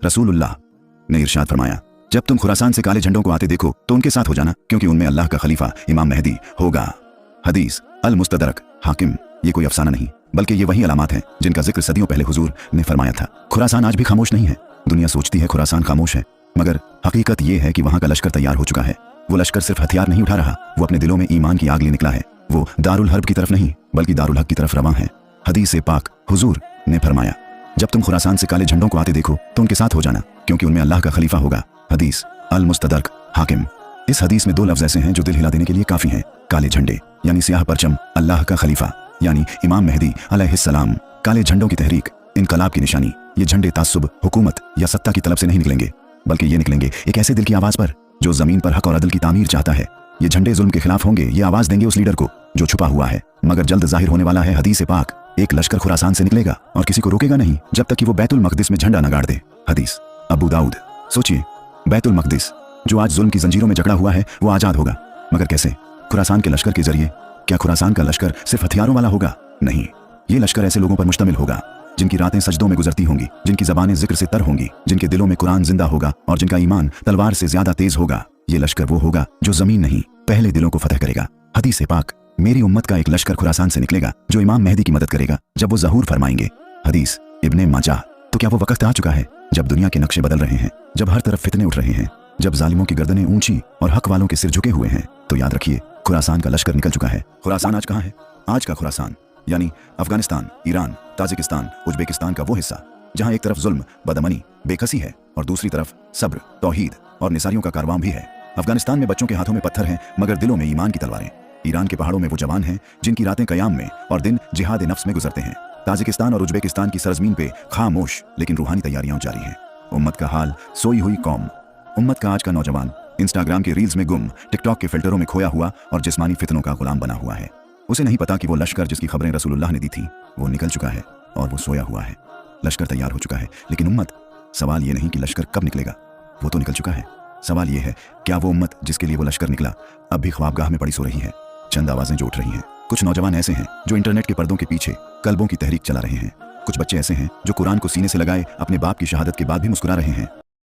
रसूलुल्लाह ने इरशाद फरमाया, जब तुम खुरासान से काले झंडों को आते देखो तो उनके साथ हो जाना, क्योंकि उनमें अल्लाह का खलीफा इमाम मेहदी होगा। हदीस अल मुस्तदरक हाकिम। ये कोई अफसाना नहीं बल्कि ये वही अलामात हैं जिनका जिक्र सदियों पहले हुजूर ने फरमाया था। खुरासान आज भी खामोश नहीं है। दुनिया सोचती है खुरासान खामोश है, मगर हकीकत ये है कि वहाँ का लश्कर तैयार हो चुका है। वो लश्कर सिर्फ हथियार नहीं उठा रहा, वो अपने दिलों में ईमान की आग ले निकला है। वो दारुल हर्ब की तरफ नहीं बल्कि दारुल हक की तरफ रवां है। हदीस पाक हुजूर ने फरमाया, जब तुम खुरासान से काले झंडों को आते देखो तो उनके साथ हो जाना, क्योंकि उनमें अल्लाह का खलीफा होगा। हदीस अल मुस्तदरक हाकिम। इस हदीस में दो लफ्ज ऐसे हैं जो दिल हिला देने के लिए काफी हैं। काले झंडे यानी स्याह परचम, अल्लाह का खलीफा यानी इमाम मेहदी अलैहिस्सलाम। काले झंडों की तहरीक, इनकलाब की निशानी। ये झंडे तासुब, हुकूमत या सत्ता की तलब से नहीं निकलेंगे, बल्कि ये निकलेंगे एक ऐसे दिल की आवाज पर जो जमीन पर हक और अदल की तामीर चाहता है। ये झंडे जुल्म के खिलाफ होंगे। ये आवाज देंगे उस लीडर को जो छुपा हुआ है मगर जल्द जाहिर होने वाला है। हदीस पाक, एक लश्कर खुरासान से निकलेगा और किसी को रोकेगा नहीं जब तक कि वो बैतुल मकदिस में झंडा न गाड़ दे। हदीस अबू दाऊद। सोचिए, बैतुल मकदिस जो आज जुल्म की जंजीरों में जकड़ा हुआ है वो आजाद होगा, मगर कैसे? खुरासान के लश्कर के जरिए। क्या खुरासान का लश्कर सिर्फ हथियारों वाला होगा? नहीं, ये लश्कर ऐसे लोगों पर मुश्तमिल होगा जिनकी रातें सजदों में गुजरती होंगी, जिनकी ज़बानें जिक्र से तर होंगी, जिनके दिलों में कुरान जिंदा होगा और जिनका ईमान तलवार से ज्यादा तेज होगा। ये लश्कर वो होगा जो जमीन नहीं पहले दिलों को फतह करेगा। हदीस पाक, मेरी उम्मत का एक लश्कर खुरासान से निकलेगा जो इमाम मेहदी की मदद करेगा जब वो ज़हूर फरमाएंगे। हदीस इब्ने माजाह। तो क्या वो वक्त आ चुका है जब दुनिया के नक्शे बदल रहे हैं, जब हर तरफ फितने उठ रहे हैं, जब जालिमों की गर्दनें ऊंची और हक वालों के सिर झुके हुए हैं? तो याद रखिए, खुरासान का लश्कर निकल चुका है। खुरासान आज कहाँ है? आज का खुरासान यानी अफगानिस्तान, ईरान, ताजिकिस्तान, उज्बेकिस्तान का वो हिस्सा जहाँ एक तरफ जुल्म, बदअमनी, बेकसी है और दूसरी तरफ सब्र, तौहीद और निसारियों का कारवां भी है। अफगानिस्तान में बच्चों के हाथों में पत्थर हैं मगर दिलों में ईमान की तलवारें। ईरान के पहाड़ों में वो जवान हैं जिनकी रातें कयाम में और दिन जिहाद नफ्स में गुजरते हैं। ताजिकिस्तान और उज्बेकिस्तान की सरजमीन पे खामोश लेकिन रूहानी तैयारियां जारी हैं। उम्मत का हाल, सोई हुई कौम। उम्मत का आज का नौजवान इंस्टाग्राम के रील्स में गुम, टिकटॉक के फिल्टरों में खोया हुआ और जिस्मानी फितनों का गुलाम बना हुआ है। उसे नहीं पता कि वो लश्कर जिसकी खबरें रसूलुल्लाह ने दी थी वो निकल चुका है और वो सोया हुआ है। लश्कर तैयार हो चुका है, लेकिन उम्मत। सवाल ये नहीं कि लश्कर कब निकलेगा, वो तो निकल चुका है। सवाल ये है, क्या वो उम्मत जिसके लिए वो लश्कर निकला अब भी ख्वाबगाह में पड़ी सो रही है? चंद आवाजें जो उठ रही हैं। कुछ नौजवान ऐसे हैं जो इंटरनेट के पर्दों के पीछे कल्बों की तहरीक चला रहे हैं। कुछ बच्चे ऐसे हैं जो कुरान को सीने से लगाए अपने बाप की शहादत के बाद भी मुस्कुरा रहे हैं।